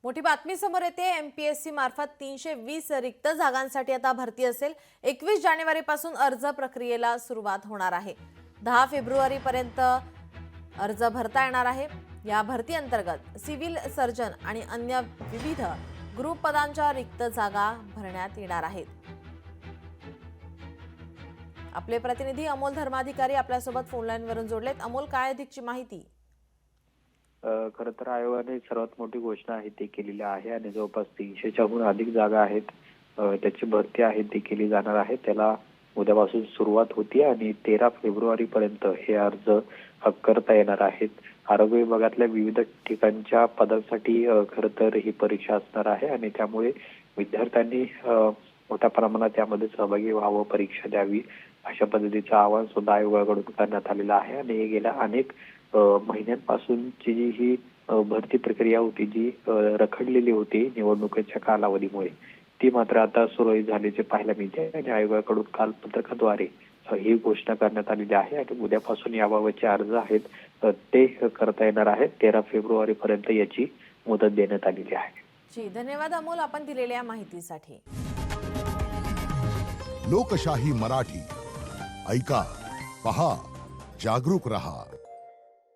मोठी बातमी समोर येते। एमपीएससी मार्फत 320 रिक्त जागांसाठी आता भरती असेल। 21 जानेवारी पासून अर्ज प्रक्रियेला सुरुवात होणार आहे। 10 फेब्रुवारी पर्यंत अर्ज भरता येणार आहे। या भरती अंतर्गत सिव्हिल सर्जन आणि अन्य विविध ग्रुप पदांच्या रिक्त जागा भरण्यात येणार आहेत। आपले प्रतिनिधी अमोल धर्माधिकारी आपल्यासोबत फोन लाईन वरून जोडलेत। अमोल, काय अधिकची माहिती? खरं तर आयोगाने सर्वात मोठी घोषणा आहे ती केलेली आहे आणि जवळपास 300च्याहून अधिक जागा आहेत, त्याची भरती आहे ती केली जाणार आहे। त्याला उद्यापासून सुरुवात होती आणि 13 फेब्रुवारी पर्यंत हे अर्ज करता येणार आहेत। आरोग्य विभागातल्या विविध ठिकाणच्या पदांसाठी खरं तर ही परीक्षा असणार आहे आणि त्यामुळे विद्यार्थ्यांनी मोठ्या प्रमाणात यामध्ये सहभागी व्हावं, परीक्षा द्यावी, अशा पद्धतीचं आवाहन सुद्धा आयोगाकडून करण्यात आलेलं आहे। आणि गेल्या अनेक महिन्यांपासूनची जी ही भरती प्रक्रिया होती, जी रखडलेली होती निवडणुकीच्या कालावधीमुळे, ती मात्र आता सुरळीत झाल्याचे पाहायला मिळते आणि आयोगाकडून काल पत्रकाद्वारे ही घोषणा करण्यात आलेली आहे आणि उद्यापासून याबाबतचे अर्ज आहेत ते करता येणार आहेत। 13 फेब्रुवारी पर्यंत याची मुदत देण्यात आलेली आहे। जी, धन्यवाद अमोल, आपण दिलेल्या माहितीसाठी। लोकशाही मराठी ऐका, पहा, जागरूक रहा।